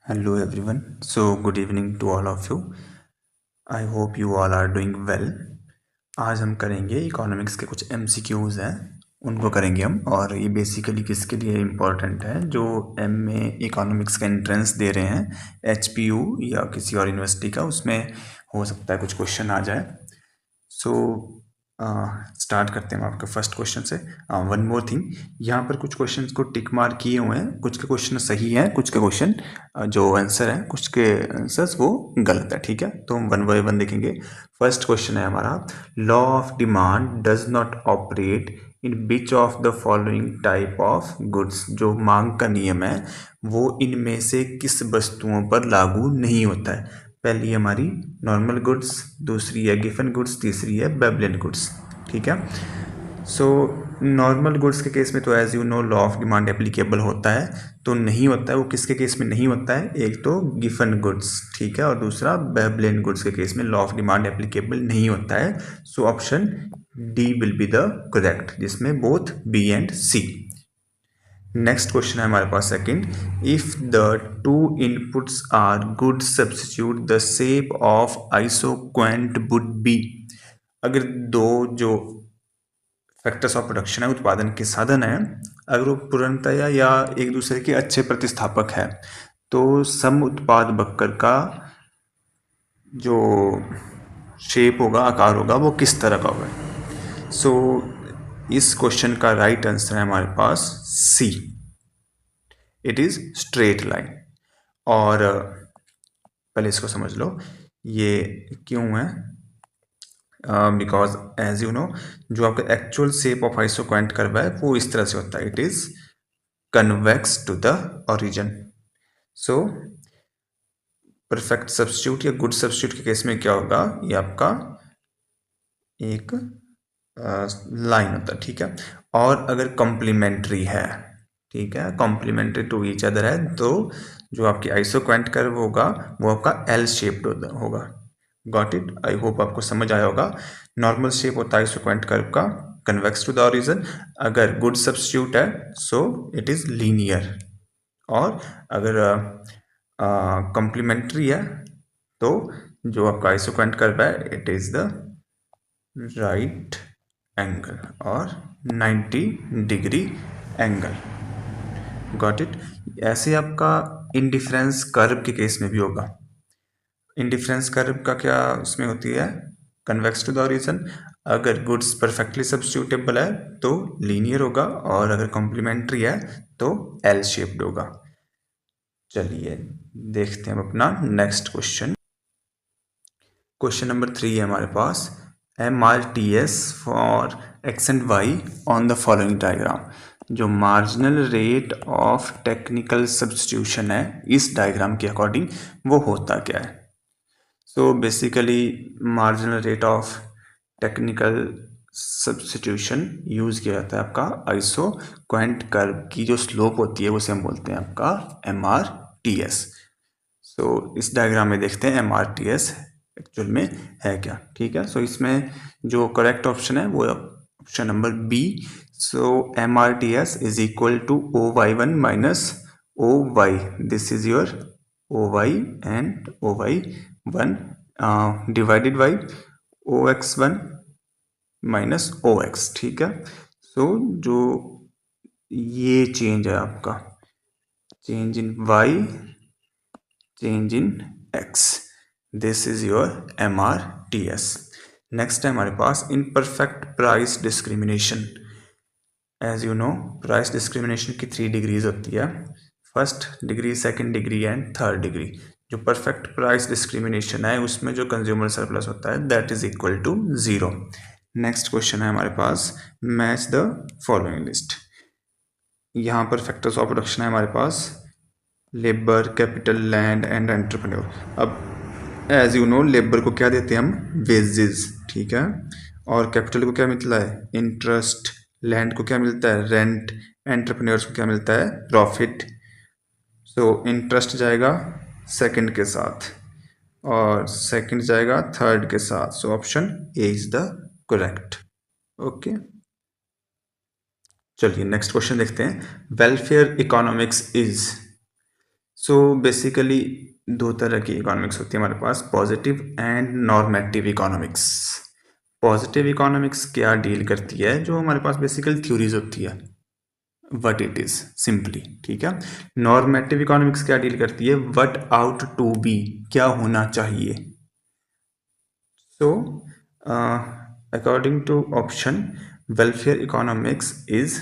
Hello everyone. So good evening to all of you. I hope you all are doing well. आज हम करेंगे economics के कुछ MCQs हैं, उनको करेंगे हम। और ये बेसिकली किसके लिए इम्पोर्टेंट है, जो MA इकोनॉमिक्स का एंट्रेंस दे रहे हैं HPU या किसी और यूनिवर्सिटी का, उसमें हो सकता है कुछ क्वेश्चन आ जाए। सो स्टार्ट करते हैं हम आपके फर्स्ट क्वेश्चन से। वन मोर थिंग, यहाँ पर कुछ क्वेश्चन को टिक मार्क किए हुए हैं, कुछ के क्वेश्चन सही हैं, कुछ के क्वेश्चन जो आंसर है, कुछ के आंसर्स वो गलत है। ठीक है, तो हम वन बाय वन देखेंगे। फर्स्ट क्वेश्चन है हमारा, law of demand does not operate in which of the following type of goods. जो मांग का नियम है वो इनमें से किस वस्तुओं पर लागू नहीं होता है। पहली हमारी नॉर्मल गुड्स, दूसरी है गिफन गुड्स, तीसरी है बेबलियन गुड्स। ठीक है, सो नॉर्मल गुड्स के केस में तो as you know law of demand applicable होता है, तो नहीं होता है। वो किसके केस में नहीं होता है? एक तो गिफन गुड्स, ठीक है, और दूसरा बेबलियन गुड्स के केस में लॉ ऑफ डिमांड एप्लीकेबल नहीं होता है। So option D will be the correct, जिसमें both B and C. Next question है हमारे पास second, if the two inputs are good substitute the shape of isoquant would be. अगर दो जो फैक्टर्स ऑफ प्रोडक्शन है, उत्पादन के साधन है, अगर वो पूर्णतया या एक दूसरे के अच्छे प्रतिस्थापक है, तो सम उत्पाद वक्र का जो शेप होगा, आकार होगा, वो किस तरह का होगा। सो इस क्वेश्चन का राइट आंसर है हमारे पास सी, इट इज स्ट्रेट लाइन। और पहले इसको समझ लो ये क्यों है। बिकॉज एज यू नो जो आपका actual shape of isoquant curve है वो इस तरह से होता है, it is convex to the origin. So perfect substitute या गुड सब्स्टिट्यूट के केस में क्या होगा, ये आपका एक लाइन होता है। ठीक है, और अगर कॉम्प्लीमेंट्री है, ठीक है, कॉम्प्लीमेंट्री टू ईच अदर है, तो जो आपकी आइसोक्वेंट कर्व होगा वो आपका एल शेप्ड होगा। गॉट इट, आई होप आपको समझ आया होगा। नॉर्मल शेप होता है आइसोक्वेंट कर्व का, कन्वेक्स टू द ओरिजिन। अगर गुड सब्स्टिट्यूट है सो इट इज लीनियर, और अगर कॉम्प्लीमेंट्री है तो जो आपका आइसोक्वेंट कर्व है it is the right angle और 90 डिग्री एंगल। Got it. ऐसे आपका इंडिफरेंस कर्व के केस में भी होगा। इंडिफरेंस कर्व का क्या उसमें होती है, कन्वेक्स टू द ओरिजिन। अगर गुड्स परफेक्टली सब्स्टिट्यूटेबल है तो लीनियर होगा, और अगर कॉम्प्लीमेंट्री है तो एल शेप्ड होगा। चलिए देखते हैं अपना नेक्स्ट क्वेश्चन। क्वेश्चन नंबर 3 है हमारे पास, MRTS for X and Y on the following diagram. जो marginal rate of technical substitution है इस डायग्राम के अकॉर्डिंग वो होता क्या है। So basically marginal rate of technical substitution use किया जाता है आपका आइसोक्वेंट कर्व की जो स्लोप होती है उसे हम बोलते हैं आपका MRTS। सो इस डायग्राम में देखते हैं MRTS एक्चुअल में है क्या। ठीक है, सो इसमें जो करेक्ट ऑप्शन है वो option number B. So MRTS is equal to OY1 minus OY, this is your OY and OY1 divided by OX1 minus OX। ठीक है, सो जो ये चेंज है आपका, change in Y, change in X, this is your MRTS। Next है हमारे पास imperfect price discrimination. As you know price discrimination की 3 डिग्रीज होती है, first degree, second degree and third degree. जो परफेक्ट प्राइस डिस्क्रिमिनेशन है उसमें जो कंज्यूमर सरप्लस होता है that is equal to 0। Next question है हमारे पास, मैच द फॉलोइंग लिस्ट। यहाँ पर फैक्टर्स ऑफ प्रोडक्शन है हमारे पास, labour, capital, land and entrepreneur. अब एज यू नो लेबर को क्या देते हैं हम, वेजेस, ठीक है, और कैपिटल को क्या मिलता है, इंटरेस्ट, लैंड को क्या मिलता है, रेंट, एंटरप्रेन्योर्स को क्या मिलता है, प्रॉफिट। सो इंटरेस्ट जाएगा सेकंड के साथ और सेकंड जाएगा थर्ड के साथ। So option A is the correct. Okay, चलिए नेक्स्ट क्वेश्चन देखते हैं। Welfare economics is, so basically दो तरह की इकोनॉमिक्स होती है हमारे पास, positive and normative economics. Positive economics क्या डील करती है, जो हमारे पास बेसिकल थ्योरीज होती है, वट इट इज सिंपली, ठीक है। नॉर्मेटिव इकोनॉमिक्स क्या डील करती है, वट आउट टू बी, क्या होना चाहिए। So according to option welfare economics is,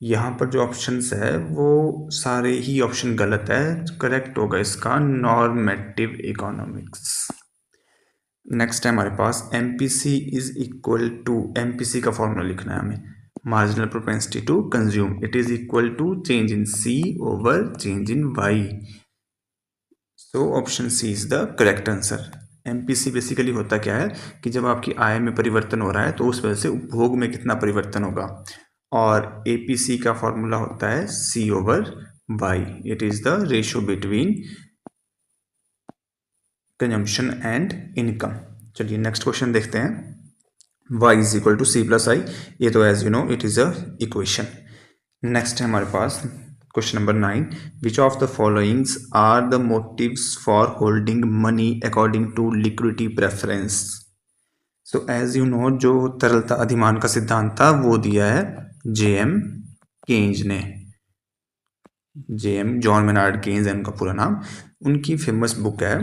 यहाँ पर जो ऑप्शंस है वो सारे ही ऑप्शन गलत है, करेक्ट होगा इसका नॉर्मेटिव इकोनॉमिक्स। नेक्स्ट है हमारे पास MPC is equal to, MPC का फॉर्मूला लिखना है हमें, marginal propensity to consume, it is equal to change in C over change in Y. So option C is the correct answer. MPC basically होता क्या है कि जब आपकी आय में परिवर्तन हो रहा है तो उस वजह से उपभोग में कितना परिवर्तन होगा, और एपीसी का फॉर्मूला होता है C over Y, it is the ratio between consumption and income. चलिए नेक्स्ट क्वेश्चन देखते हैं। y is equal to C plus I, ये तो as you know it is a equation. Next है हमारे पास question number 9, which of the followings are the motives for holding money according to liquidity preference. So as you know जो तरलता अधिमान का सिद्धांत था वो दिया है जेएम केन्ज ने, जेएम जॉन मेनार्ड केन्स है उनका पूरा नाम। उनकी फेमस बुक है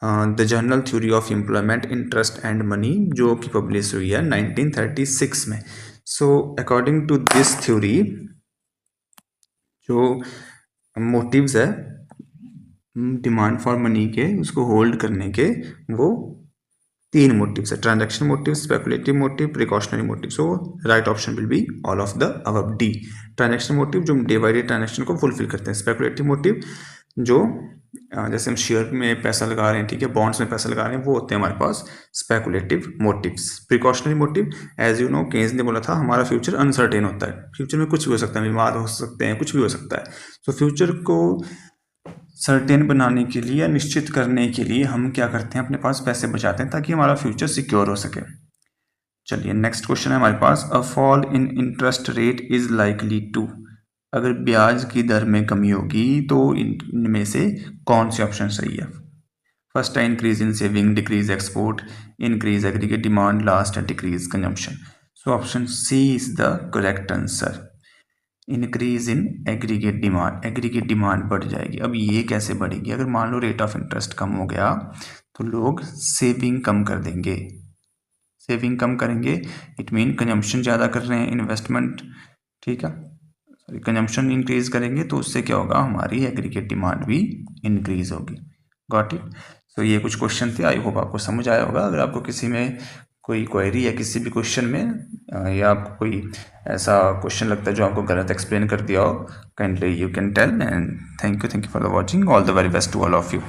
the general theory of employment interest and money, जो कि पब्लिश हुई है 1936 में। So according to this theory जो मोटिव्स है डिमांड फॉर मनी के, उसको होल्ड करने के, वो 3 मोटिव्स है, transaction motive, speculative motive, precautionary motive. So right option will be all of the above D. Transaction motive जो डे बाई डे ट्रांजैक्शन को फुलफिल करते हैं, स्पेकुलेटिव मोटिव जो जैसे हम शेयर में पैसा लगा रहे हैं, ठीक है, बॉन्ड्स में पैसा लगा रहे हैं, वो होते हैं हमारे पास speculative motives. Precautionary motive as you know Keynes ने बोला था हमारा फ्यूचर अनसर्टेन होता है, फ्यूचर में कुछ भी हो सकता है, बीमार हो सकते हैं, कुछ भी हो सकता है। तो फ्यूचर को सर्टेन बनाने के लिए या निश्चित करने के लिए हम क्या करते हैं, अपने पास पैसे बचाते हैं ताकि हमारा फ्यूचर सिक्योर हो सके। चलिए नेक्स्ट क्वेश्चन है हमारे पास, a fall in interest rate is likely to, अगर ब्याज की दर में कमी होगी तो इनमें से कौन से ऑप्शन सही है। फर्स्ट है increase in saving, decrease export, increase aggregate demand, last है decrease consumption. So option C is the correct answer, increase in aggregate demand, aggregate demand बढ़ जाएगी। अब ये कैसे बढ़ेगी, अगर मान लो रेट ऑफ इंटरेस्ट कम हो गया तो लोग सेविंग कम कर देंगे, सेविंग कम करेंगे इट मीन कंजम्पशन ज़्यादा कर रहे हैं, इन्वेस्टमेंट, ठीक है, सॉरी कंजम्पशन इंक्रीज करेंगे तो उससे क्या होगा, हमारी एग्रीगेट डिमांड भी इंक्रीज होगी। Got it. सो ये कुछ क्वेश्चन थे, आई होप आपको समझ आया होगा। अगर आपको किसी में कोई क्वेरी या किसी भी क्वेश्चन में या आपको कोई ऐसा क्वेश्चन लगता है जो आपको गलत एक्सप्लेन कर दिया हो, kindly you can tell, and thank you for the watching, all the very best to all of you.